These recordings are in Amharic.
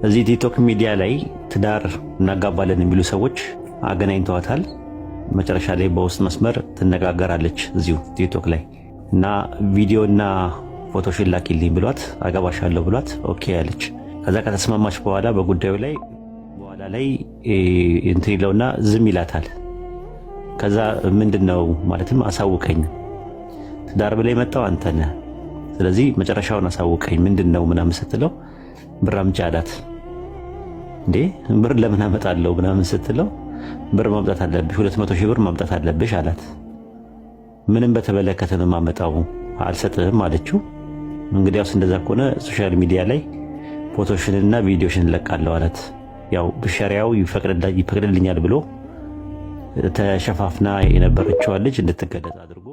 እዚህ ቲክቶክ ሚዲያ ላይ ትዳር እናጋባለን የሚሉ ሰዎች አገናኝተዋታል። መጨረሻ ላይ በውስጥ መስመር ትነጋገራለች እዚሁ ቲክቶክ ላይ እና ቪዲዮና ፎቶሽን ላኪልኝ ብሏት አገባሻለሁ ብሏት ኦኬ ያለች። ከዛ ከተስማማች በኋላ በጉዳዩ ላይ በኋላ ላይ እንትን ይለውና ዝም ይላታል። ከዛ ምንድነው ማለትም አሳውቀኝ፣ ትዳር ብለህ የመጣው አንተ ነህ፣ ስለዚህ መጨረሻውን አሳውቀኝ ምንድነው ምናምን ስትለው ብር አምጪ አላት። እንዴ ብር ለምን አመጣለሁ ምናምን ስትለው ብር ማምጣት አለብሽ 200 ሺህ ብር ማምጣት አለብሽ አላት። ምንም በተመለከተ ነው ማመጣው አልሰጥህም አለችው። እንግዲያውስ እንደዛ ከሆነ ሶሻል ሚዲያ ላይ ፎቶሽንና ቪዲዮሽን ለቃለሁ አላት። ያው ሸሪዓው ይፈቅድልኛል ብሎ ተሸፋፍና የነበረችው ልጅ እንድትገለጽ አድርጎ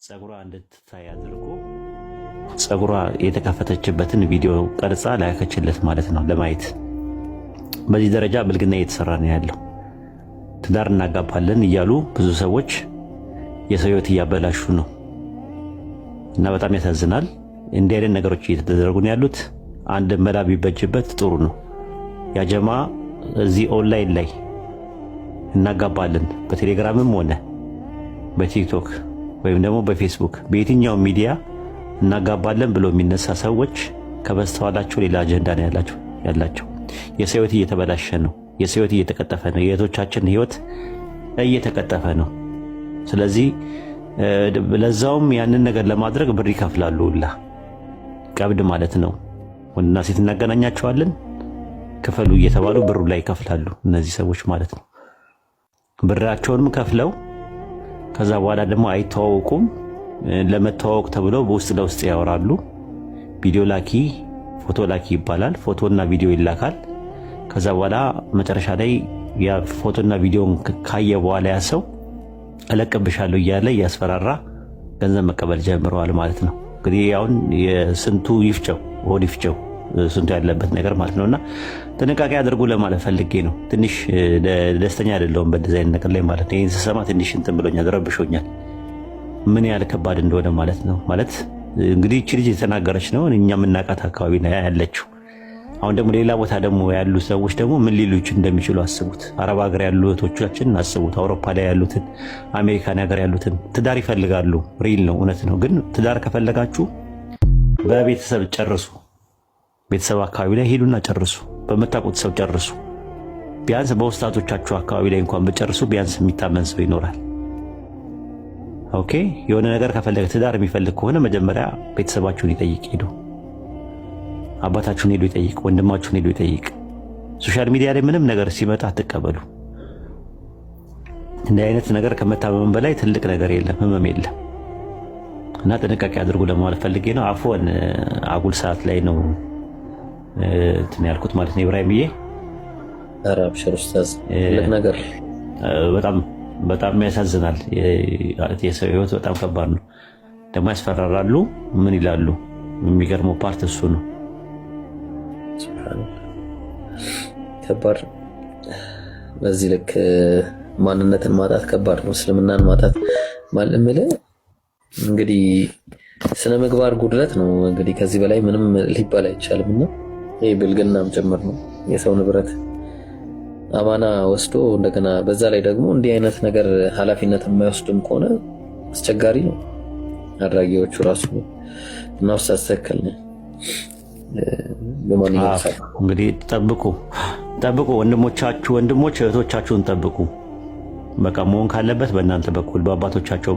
ጸጉሯ እንድትታይ አድርጎ ጸጉሯ የተከፈተችበትን ቪዲዮ ቀርጻ ላከችለት ማለት ነው ለማየት። በዚህ ደረጃ ብልግና እየተሰራ ነው ያለው። ትዳር እናጋባለን እያሉ ብዙ ሰዎች የሰው ሕይወት እያበላሹ ነው እና በጣም ያሳዝናል። እንዲህ አይነት ነገሮች እየተደረጉ ነው ያሉት። አንድ መላ ቢበጅበት ጥሩ ነው። ያ ጀማ እዚህ ኦንላይን ላይ እናጋባለን በቴሌግራምም ሆነ በቲክቶክ ወይም ደግሞ በፌስቡክ በየትኛው ሚዲያ እናጋባለን ብሎ የሚነሳ ሰዎች ከበስተኋላቸው ሌላ አጀንዳ ነው ያላቸው። የሰው ሕይወት እየተበላሸ ነው። የሰው ሕይወት እየተቀጠፈ ነው። የእህቶቻችን ሕይወት እየተቀጠፈ ነው። ስለዚህ ለዛውም ያንን ነገር ለማድረግ ብር ይከፍላሉ። ሁላ ቀብድ ማለት ነው። ወንድና ሴት እናገናኛቸዋለን ክፈሉ እየተባሉ ብሩ ላይ ይከፍላሉ እነዚህ ሰዎች ማለት ነው። ብራቸውንም ከፍለው ከዛ በኋላ ደግሞ አይተዋወቁም። ለመተዋወቅ ተብለው በውስጥ ለውስጥ ያወራሉ። ቪዲዮ ላኪ ፎቶ ላኪ ይባላል። ፎቶና ቪዲዮ ይላካል። ከዛ በኋላ መጨረሻ ላይ ያ ፎቶና ቪዲዮን ካየ በኋላ ያ ሰው እለቅብሻለሁ እያለ እያስፈራራ ገንዘብ መቀበል ጀምረዋል ማለት ነው። እንግዲህ አሁን የስንቱ ይፍጨው ሆድ ይፍጨው ስንቱ ያለበት ነገር ማለት ነውና ጥንቃቄ አድርጉ ለማለት ፈልጌ ነው። ትንሽ ደስተኛ አይደለሁም በዚህ አይነት ነገር ላይ ማለት ነው። ይሄን ስሰማ ትንሽ እንትን ብሎኛል፣ ረብሾኛል። ምን ያህል ከባድ እንደሆነ ማለት ነው። ማለት እንግዲህ እቺ ልጅ የተናገረች ነው እኛ የምናውቃት አካባቢ ነው ያለችው። አሁን ደግሞ ሌላ ቦታ ደግሞ ያሉ ሰዎች ደግሞ ምን ሊሉች እንደሚችሉ አስቡት። አረብ ሀገር ያሉ እህቶቻችን አስቡት። አውሮፓ ላይ ያሉትን፣ አሜሪካን ሀገር ያሉትን ትዳር ይፈልጋሉ። ሪል ነው፣ እውነት ነው። ግን ትዳር ከፈለጋችሁ በቤተሰብ ጨርሱ። ቤተሰብ አካባቢ ላይ ሄዱና ጨርሱ። በመታቁት ሰው ጨርሱ። ቢያንስ በውስጣቶቻችሁ አካባቢ ላይ እንኳን በጨርሱ ቢያንስ የሚታመን ሰው ይኖራል። ኦኬ የሆነ ነገር ከፈለገ ትዳር የሚፈልግ ከሆነ መጀመሪያ ቤተሰባችሁን ይጠይቅ። ሄዱ አባታችሁን ሄዱ ይጠይቅ፣ ወንድማችሁን ሄዱ ይጠይቅ። ሶሻል ሚዲያ ላይ ምንም ነገር ሲመጣ አትቀበሉ። እንዲህ አይነት ነገር ከመታመም በላይ ትልቅ ነገር የለም፣ ህመም የለም። እና ጥንቃቄ አድርጉ ለማለት ፈልጌ ነው። አፎን አጉል ሰዓት ላይ ነው እንትን ያልኩት ማለት ነው። ኢብራሂምዬ ኧረ አብሽር ኡስታዝ፣ ትልቅ ነገር በጣም ያሳዝናል። የሰው ህይወት በጣም ከባድ ነው። ደግሞ ያስፈራራሉ። ምን ይላሉ? የሚገርመው ፓርት እሱ ነው። ከባድ በዚህ ልክ ማንነትን ማጣት ከባድ ነው። እስልምናን ማጣት ማለት እንግዲህ ስነ ምግባር ጉድለት ነው። እንግዲህ ከዚህ በላይ ምንም ሊባል አይቻልም። እና ይህ ብልግናም ጭምር ነው። የሰው ንብረት አማና ወስዶ እንደገና በዛ ላይ ደግሞ እንዲህ አይነት ነገር ኃላፊነት የማይወስድም ከሆነ አስቸጋሪ ነው አድራጊዎቹ ራሱ እና ውስጥ ተከል ነው። እንግዲህ ጠብቁ ወንድሞች እህቶቻችሁን ጠብቁ። በቃ መሆን ካለበት በእናንተ በኩል በአባቶቻቸው